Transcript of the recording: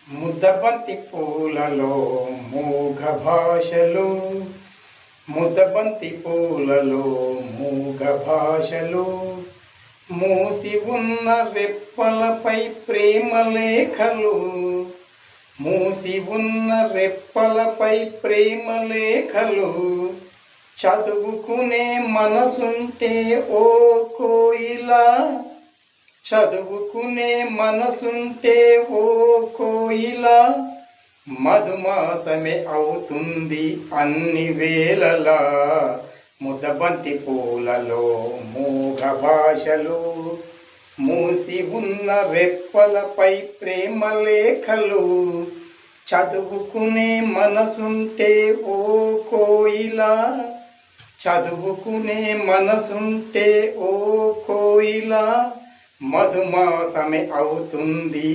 ముద్దబంతి పూలలో మూగ భాషలు, ముద్దబంతి పూలలో మూగ భాషలు, మూసి ఉన్న రెప్పలపై ప్రేమ లేఖలు, మూసి ఉన్న రెప్పలపై ప్రేమ లేఖలు, చదువుకునే మనసుంటే ఓ కోయిలా, చదువుకునే మనసుంటే ఓ కోయిలా, మధుమాసమే అవుతుంది అన్ని వేళలా. ముద్దబంతి పూలలో మూగ భాషలు, మూసి ఉన్న రెప్పలపై ప్రేమ లేఖలు, చదువుకునే మనసుంటే ఓ కోయిలా, చదువుకునే మనసుంటే ఓ కోయిలా, మధుమాసమే అవుతుంది